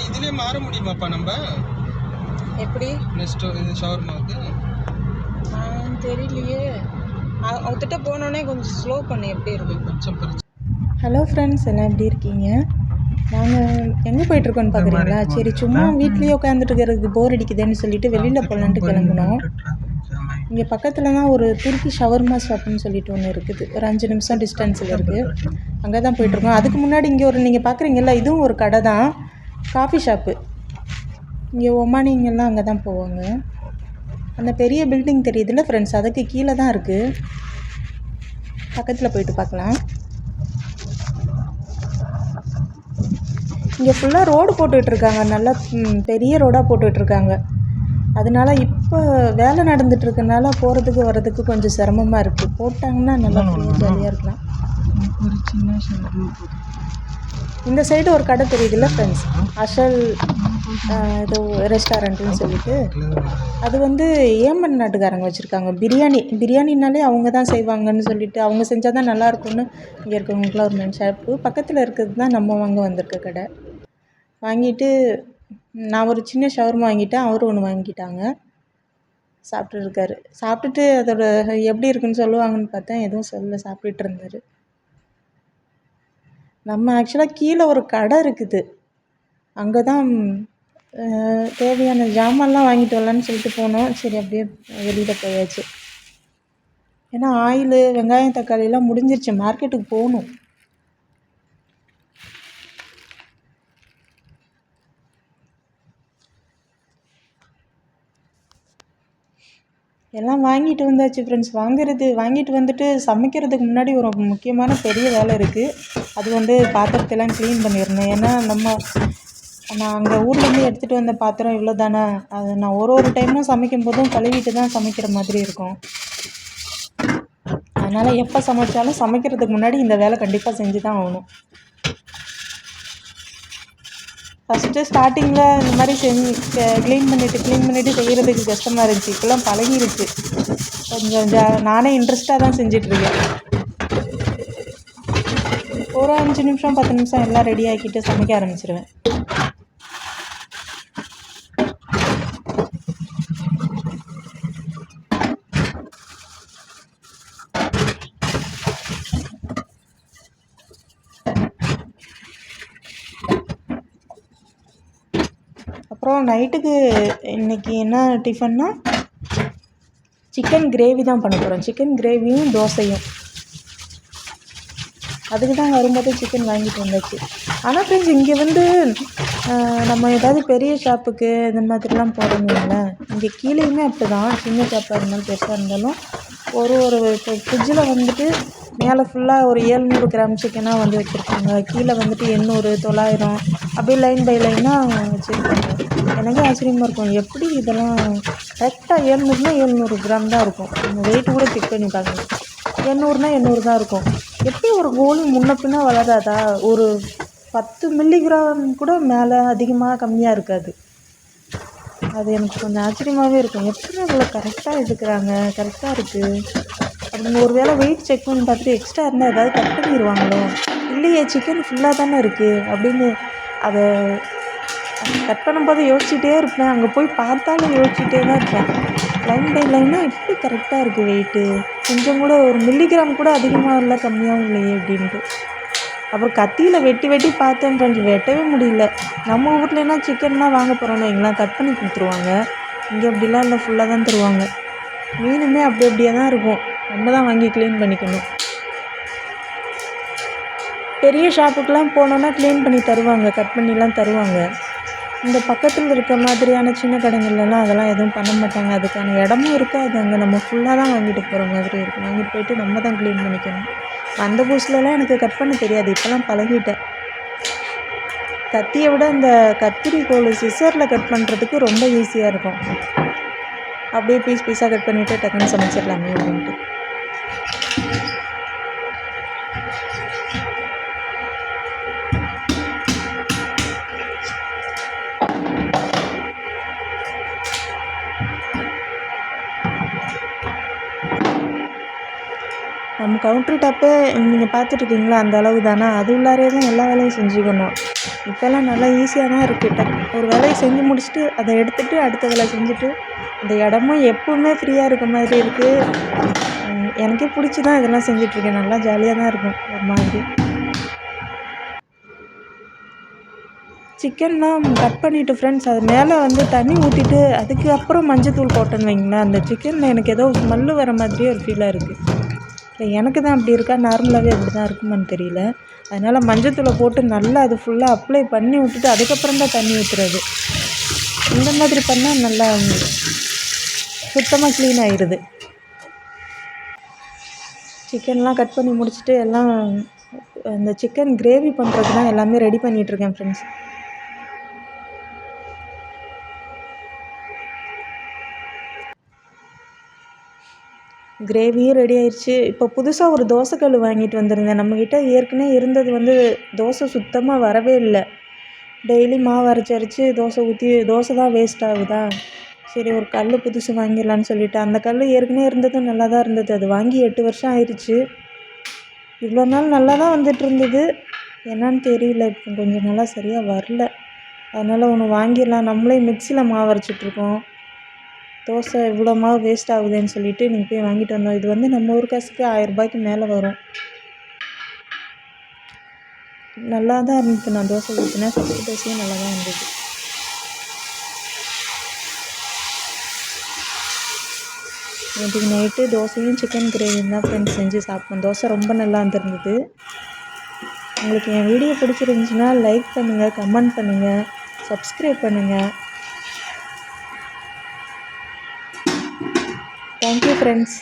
இதுலயே மாற முடியுமாப்பா நம்ம? எப்படி நெக்ஸ்ட் இது ஷவர்மாவுக்கு தெரியலையே. அவர்கிட்ட போனோடனே கொஞ்சம் ஸ்லோ பண்ணு, எப்படி இருக்கு கொஞ்சம். ஹலோ ஃப்ரெண்ட்ஸ், எல்லாம் எப்படி இருக்கீங்க? நாங்கள் எங்கே போயிட்டுருக்கோன்னு பார்க்குறீங்களா? சரி, சும்மா வீட்லேயே உட்காந்துட்டு இருக்கிறதுக்கு போர் அடிக்குதுன்னு சொல்லிட்டு வெளியில் போகலான்ட்டு கிளம்புனோம். இங்கே பக்கத்தில் தான் ஒரு துருக்கி ஷவர்மா ஷாப்புன்னு சொல்லிட்டு ஒன்று இருக்குது. ஒரு 5 நிமிஷம் டிஸ்டன்ஸில் இருக்குது. அங்கே தான் போயிட்டுருக்கோம். அதுக்கு முன்னாடி இங்கே ஒரு நீங்கள் பார்க்குறீங்களா, இதுவும் ஒரு கடை தான், காஃபி ஷாப்பு. இங்கே ஒமானிங்கெல்லாம் அங்கே தான் போவாங்க. அந்த பெரிய பில்டிங் தெரியுதுல்ல ஃப்ரெண்ட்ஸ், அதுக்கு கீழே தான் இருக்குது. பக்கத்தில் போயிட்டு பார்க்கலாம். இங்கே ஃபுல்லாக ரோடு போட்டுட்ருக்காங்க, நல்லா பெரிய ரோடாக போட்டுட்ருக்காங்க. அதனால இப்போ வேலை நடந்துகிட்ருக்கனால போகிறதுக்கு வர்றதுக்கு கொஞ்சம் சிரமமாக இருக்குது. போட்டாங்கன்னா நல்லா ஃப்ரீயாக ஜாலியாக இருக்கலாம். ஒரு சின்ன இந்த சைடு ஒரு கடை தெரியுதுல்ல ஃப்ரெண்ட்ஸ், அஷல் ஏதோ ரெஸ்டாரண்ட்டுன்னு சொல்லிட்டு, அது வந்து ஏமன் நாட்டுக்காரங்க வச்சுருக்காங்க. பிரியாணினாலே அவங்க தான் செய்வாங்கன்னு சொல்லிட்டு, அவங்க செஞ்சால் தான் நல்லாயிருக்கும்னு இங்கே இருக்கவங்களுக்குலாம் ஒரு மெயின் ஷாப்பு. பக்கத்தில் இருக்கிறது தான் நம்ம வாங்க வந்திருக்க கடை. வாங்கிட்டு நான் ஒரு சின்ன ஷவர்மா வாங்கிட்டேன், அவரும் ஒன்று வாங்கிட்டாங்க. சாப்பிட்டுருக்காரு. சாப்பிட்டுட்டு அதோட எப்படி இருக்குன்னு சொல்லுவாங்கன்னு பார்த்தேன், எதுவும் சொல்லலை, சாப்பிட்டுட்டு இருந்தார். நம்ம ஆக்சுவலாக கீழே ஒரு கடை இருக்குது, அங்கே தான் தேவையான ஜாமான்லாம் வாங்கிட்டு வரலான்னு சொல்லிட்டு போனோம். சரி, அப்படியே வெளியில் போயாச்சு. ஏன்னா ஆயில், வெங்காயம், தக்காளிலாம் முடிஞ்சிருச்சு, மார்க்கெட்டுக்கு போகணும். எல்லாம் வாங்கிட்டு வந்தாச்சு ஃப்ரெண்ட்ஸ். வாங்கிட்டு வந்துட்டு சமைக்கிறதுக்கு முன்னாடி ஒரு முக்கியமான பெரிய வேலை இருக்குது. அது வந்து பாத்திரத்தெல்லாம் க்ளீன் பண்ணிடணும். ஏன்னா நான் அங்கே ஊர்லேருந்து எடுத்துகிட்டு வந்த பாத்திரம் இவ்வளோ தானே, அது நான் ஒரு டைமும் சமைக்கும் போதும் கழுவிட்டு தான் சமைக்கிற மாதிரி இருக்கும். அதனால் எப்போ சமைச்சாலும் சமைக்கிறதுக்கு முன்னாடி இந்த வேலை கண்டிப்பாக செஞ்சு தான் ஆகணும். ஃபஸ்ட்டு ஸ்டார்டிங்கில் இந்த மாதிரி க்ளீன் பண்ணிவிட்டு செய்கிறதுக்கு கஷ்டமாக இருந்துச்சு. இப்போலாம் பழகிருச்சு. கொஞ்சம் நானே இன்ட்ரெஸ்ட்டாக தான் செஞ்சிட்ருக்கேன். ஒரு 5 நிமிஷம் 10 நிமிஷம் எல்லாம் ரெடி ஆக்கிட்டு சமைக்க ஆரம்பிச்சிருவேன். அப்புறம் நைட்டுக்கு இன்றைக்கி என்ன டிஃபன்னா, சிக்கன் கிரேவி தான் பண்ண போகிறோம். சிக்கன் கிரேவியும் தோசையும். அதுக்கு தான் வரும்போது சிக்கன் வாங்கிட்டு வந்தாச்சு. ஆனால் ஃப்ரெண்ட்ஸ், இங்கே வந்து நம்ம ஏதாவது பெரிய ஷாப்புக்கு இந்த மாதிரிலாம் போகிறோம்ல, இங்கே கீழேயுமே அப்படி தான், சின்ன ஷாப்பாக இருந்தாலும் பெருசாக இருந்தாலும் ஒரு இப்போ ஃப்ரிட்ஜில் வந்துட்டு மேலே ஃபுல்லாக ஒரு 700 கிராம் சிக்கனாக வந்து வச்சுருப்பாங்க. கீழே வந்துட்டு 800, 900 அப்படியே லைன் பை லைனாக வச்சுருப்பாங்க. எனக்கே ஆச்சரியமாக இருக்கும், எப்படி இதெல்லாம் கரெக்டாக 700 கிராம் தான் இருக்கும். நம்ம வெயிட்டு கூட செக் பண்ணி பார்க்கணும். 800 தான் இருக்கும். எப்படி ஒரு கோழி முன்ன பின்ன வளராதா? ஒரு 10 மில்லிகிராம் கூட மேலே அதிகமாக கம்மியாக இருக்காது. அது எனக்கு கொஞ்சம் ஆச்சரியமாகவே இருக்கும். எப்படி அவ்வளோ கரெக்டாக எடுக்கிறாங்க, கரெக்டாக இருக்குது அப்படின்னு. ஒரு வேளை வெயிட் செக் பண்ணி பார்த்துட்டு எக்ஸ்ட்ரா இருந்தால் ஏதாவது கட் பண்ணிடுவாங்களோ, இல்லையே சிக்கன் ஃபுல்லாக தானே இருக்குது அப்படின்னு அதை கட் பண்ணும்போது யோசிச்சுட்டே இருப்பேன். அங்கே போய் பார்த்தாலும் யோசிச்சுட்டே தான் இருப்பேன். லைன் பை லைனாக எப்படி கரெக்டாக இருக்குது வெயிட்டு, கொஞ்சம் கூட ஒரு மில்லிகிராம் கூட அதிகமாக இல்லை கம்மியாகவும் இல்லையே அப்படின்ட்டு. அப்புறம் கத்தியில் வெட்டி பார்த்தேன் ஃப்ரெண்ட்ஸ், வெட்டவே முடியல. நம்ம ஊர்லனா சிக்கன்லாம் வாங்க போகிறோன்னு வைங்களேன், கட் பண்ணி கொடுத்துருவாங்க. இங்கே அப்படிலாம் இல்லை, ஃபுல்லாக தான் தருவாங்க. மீனுமே அப்படியே தான் இருக்கும், நம்ம தான் வாங்கி க்ளீன் பண்ணிக்கணும். பெரிய ஷாப்புக்கெலாம் போனோன்னா க்ளீன் பண்ணி தருவாங்க, கட் பண்ணிலாம் தருவாங்க. இந்த பக்கத்தில் இருக்க மாதிரியான சின்ன கடைகள்லாம் அதெல்லாம் எதுவும் பண்ண மாட்டாங்க. அதுக்கான இடமும் இருக்காது அங்கே. நம்ம ஃபுல்லாக தான் வாங்கிட்டு போகிற மாதிரி இருக்கும். வாங்கிட்டு போயிட்டு நம்ம தான் க்ளீன் பண்ணிக்கணும். அந்த புதுசுலலாம் எனக்கு கட் பண்ண தெரியாது, இப்போலாம் பழகிட்டேன். கத்தியை விட இந்த கத்திரிக்கோல் சிசரில் கட் பண்ணுறதுக்கு ரொம்ப ஈஸியாக இருக்கும். அப்படியே பீஸாக கட் பண்ணிவிட்டு டக்குன்னு சமைச்சிடலாமே அப்படின்ட்டு. நம்ம கவுண்ட்ரு டாப்பே நீங்கள் பார்த்துட்ருக்கீங்களா அந்த அளவு தானே, அது உள்ளாரே தான் எல்லா வேலையும் செஞ்சுக்கணும். இப்போல்லாம் நல்லா ஈஸியாக தான் இருக்குது. ஒரு வேலையை செஞ்சு முடிச்சுட்டு அதை எடுத்துகிட்டு அடுத்த வேலை செஞ்சுட்டு இந்த இடமும் எப்போவுமே ஃப்ரீயாக இருக்க மாதிரி இருக்குது. எனக்கே பிடிச்சி தான் இதெல்லாம் செஞ்சிட்ருக்கேன். நல்லா ஜாலியாக தான் இருக்கும் ஒரு மாதிரி. சிக்கன்லாம் கட் பண்ணிவிட்டு ஃப்ரெண்ட்ஸ் அது மேலே வந்து தண்ணி ஊற்றிட்டு அதுக்கப்புறம் மஞ்சத்தூள் போட்டேன்னு வைங்களேன், அந்த சிக்கனில் எனக்கு ஏதோ ஸ்மெல்லு வர மாதிரியே ஒரு ஃபீலாக இருக்குது. இல்லை எனக்கு தான் அப்படி இருக்கா, நார்மலாகவே அப்படி தான் இருக்குமான்னு தெரியல. அதனால் மஞ்சத்தூளை போட்டு நல்லா அது ஃபுல்லாக அப்ளை பண்ணி விட்டுட்டு அதுக்கப்புறம் தான் தண்ணி ஊற்றுறது. இந்த மாதிரி பண்ணால் நல்லா சுத்தமாக க்ளீன் ஆகிடுது. சிக்கன்லாம் கட் பண்ணி முடிச்சுட்டு எல்லாம் அந்த சிக்கன் கிரேவி பண்ணுறதுனா எல்லாமே ரெடி பண்ணிகிட்ருக்கேன் ஃப்ரெண்ட்ஸ். கிரேவியும் ரெடி ஆயிடுச்சு. இப்போ புதுசாக ஒரு தோசைக்கல் வாங்கிட்டு வந்திருந்தேன். நம்மக்கிட்ட ஏற்கனவே இருந்தது வந்து தோசை சுத்தமாக வரவே இல்லை. டெய்லி மாவு அரைச்சி தோசை ஊற்றி தோசை தான் வேஸ்ட் ஆகுதா, சரி ஒரு கல் புதுசு வாங்கிடலான்னு சொல்லிவிட்டு அந்த கல் ஏற்கனவே இருந்ததும் நல்லா தான் இருந்தது. அது வாங்கி 8 வருஷம் ஆயிடுச்சு. இவ்வளோ நாள் நல்லா தான் வந்துட்டு இருந்தது. என்னான்னு தெரியல, இப்போ கொஞ்சம் நல்லா சரியாக வரல. அதனால் ஒன்று வாங்கிடலாம். நம்மளே மிக்சியில் மாவு அரைச்சிட்ருக்கோம். தோசை இவ்வளோ மாவு வேஸ்ட் ஆகுதுன்னு சொல்லிட்டு நீங்கள் போய் வாங்கிட்டு வந்தோம். இது வந்து நம்ம ஊர் காசுக்கு 1000 ரூபாய்க்கு மேலே வரும். நல்லா தான் இருந்தது. நான் தோசை ஊற்றினேன், ஃபஸ்ட்டு தோசையும் நல்லா தான் இருந்தது. நேற்றுக்கு நைட்டு தோசையும் சிக்கன் கிரேவியும் தான் ஃப்ரெண்ட்ஸ் செஞ்சு சாப்பிட்டோம். தோசை ரொம்ப நல்லா இருந்தது. உங்களுக்கு என் வீடியோ பிடிச்சிருந்துச்சுன்னா லைக் பண்ணுங்கள், கமெண்ட் பண்ணுங்கள், சப்ஸ்கிரைப் பண்ணுங்கள். Thank you friends.